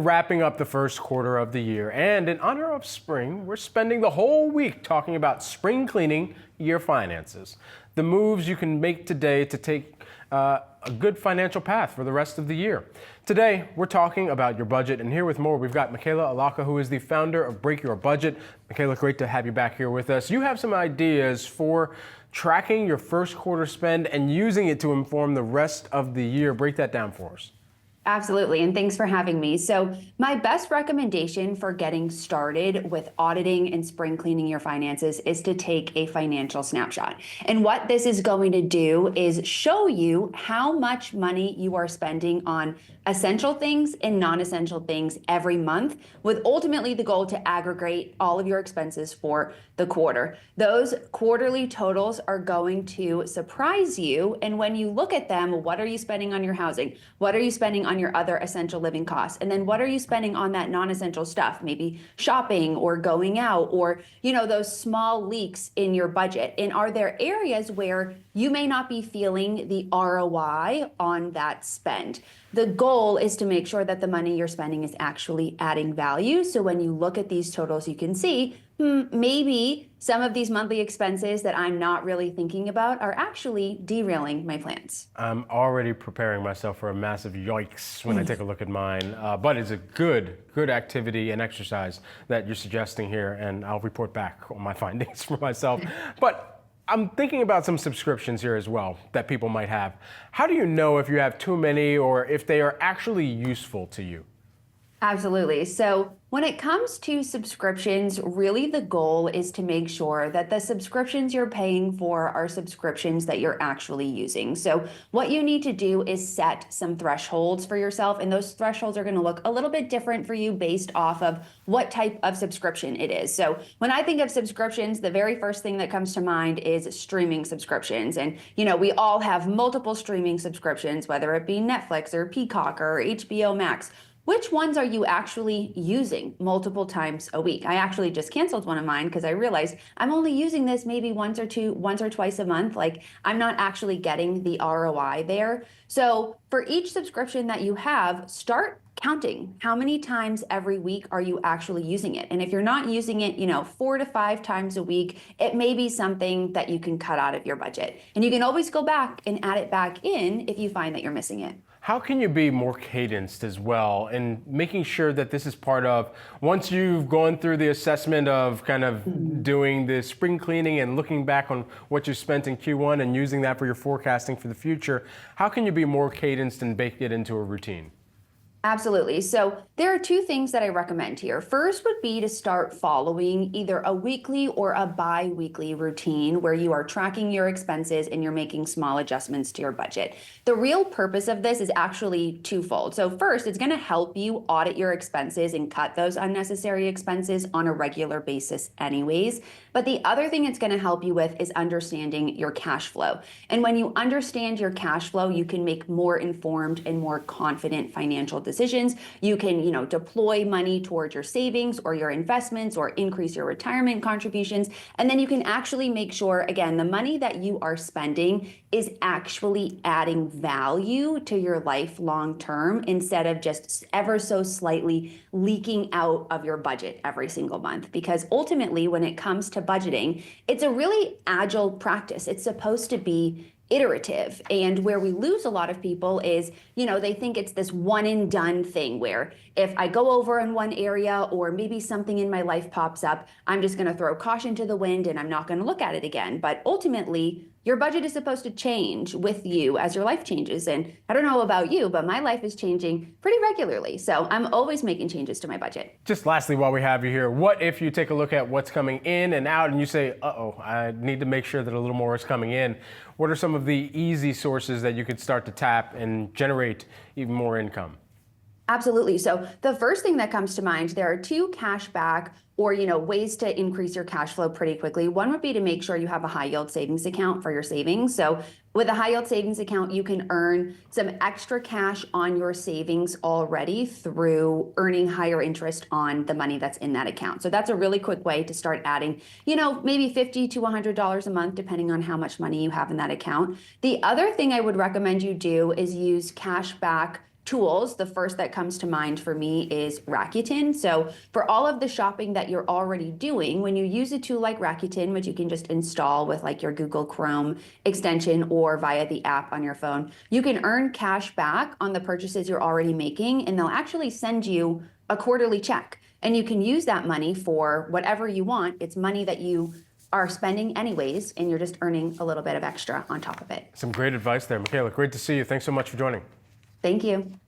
Wrapping up the first quarter of the year, and in honor of spring, we're spending the whole week talking about spring cleaning your finances. The moves you can make today to take a good financial path for the rest of the year. Today, we're talking about your budget, and here with more, we've got Michela Allocca, who is the founder of Break Your Budget. Michela, great to have you back here with us. You have some ideas for tracking your first quarter spend and using it to inform the rest of the year. Break that down for us. Absolutely, and thanks for having me. So my best recommendation for getting started with auditing and spring cleaning your finances is to take a financial snapshot. And what this is going to do is show you how much money you are spending on essential things and non-essential things every month, with ultimately the goal to aggregate all of your expenses for the quarter. Those quarterly totals are going to surprise you. And when you look at them, what are you spending on your housing? What are you spending on your other essential living costs? And then what are you spending on that non-essential stuff? Maybe shopping or going out, or, those small leaks in your budget. And are there areas where you may not be feeling the ROI on that spend? The goal is to make sure that the money you're spending is actually adding value. So when you look at these totals, you can see maybe some of these monthly expenses that I'm not really thinking about are actually derailing my plans. I'm already preparing myself for a massive yikes when I take a look at mine, but it's a good activity and exercise that you're suggesting here, and I'll report back on my findings for myself. But I'm thinking about some subscriptions here as well that people might have. How do you know if you have too many or if they are actually useful to you? Absolutely. So when it comes to subscriptions, really the goal is to make sure that the subscriptions you're paying for are subscriptions that you're actually using. So what you need to do is set some thresholds for yourself, and those thresholds are going to look a little bit different for you based off of what type of subscription it is. So when I think of subscriptions, the very first thing that comes to mind is streaming subscriptions. And, we all have multiple streaming subscriptions, whether it be Netflix or Peacock or HBO Max. Which ones are you actually using multiple times a week? I actually just canceled one of mine because I realized I'm only using this maybe once or twice a month. Like, I'm not actually getting the ROI there. So for each subscription that you have, start counting how many times every week are you actually using it. And if you're not using it, 4 to 5 times a week, it may be something that you can cut out of your budget. And you can always go back and add it back in if you find that you're missing it. How can you be more cadenced as well in making sure that this is part of, once you've gone through the assessment of kind of doing the spring cleaning and looking back on what you spent in Q1 and using that for your forecasting for the future, how can you be more cadenced and bake it into a routine? Absolutely. So there are 2 things that I recommend here. First would be to start following either a weekly or a bi-weekly routine where you are tracking your expenses and you're making small adjustments to your budget. The real purpose of this is actually twofold. So first, it's going to help you audit your expenses and cut those unnecessary expenses on a regular basis anyways. But the other thing it's going to help you with is understanding your cash flow. And when you understand your cash flow, you can make more informed and more confident financial decisions. You can, deploy money towards your savings or your investments or increase your retirement contributions. And then you can actually make sure, again, the money that you are spending is actually adding value to your life long term instead of just ever so slightly leaking out of your budget every single month. Because ultimately, when it comes to budgeting, it's a really agile practice. It's supposed to be iterative. And where we lose a lot of people is, they think it's this one and done thing where if I go over in one area or maybe something in my life pops up, I'm just going to throw caution to the wind and I'm not going to look at it again. But ultimately, your budget is supposed to change with you as your life changes. And I don't know about you, but my life is changing pretty regularly. So I'm always making changes to my budget. Just lastly, while we have you here, what if you take a look at what's coming in and out and you say, I need to make sure that a little more is coming in? What are some of the easy sources that you could start to tap and generate even more income? Absolutely. So the first thing that comes to mind, there are 2 cash back or, ways to increase your cash flow pretty quickly. One would be to make sure you have a high yield savings account for your savings. So with a high yield savings account, you can earn some extra cash on your savings already through earning higher interest on the money that's in that account. So that's a really quick way to start adding, maybe $50 to $100 a month, depending on how much money you have in that account. The other thing I would recommend you do is use cash back tools, the first that comes to mind for me is Rakuten. So for all of the shopping that you're already doing, when you use a tool like Rakuten, which you can just install with like your Google Chrome extension or via the app on your phone, you can earn cash back on the purchases you're already making, and they'll actually send you a quarterly check. And you can use that money for whatever you want. It's money that you are spending anyways, and you're just earning a little bit of extra on top of it. Some great advice there, Michela. Great to see you. Thanks so much for joining. Thank you.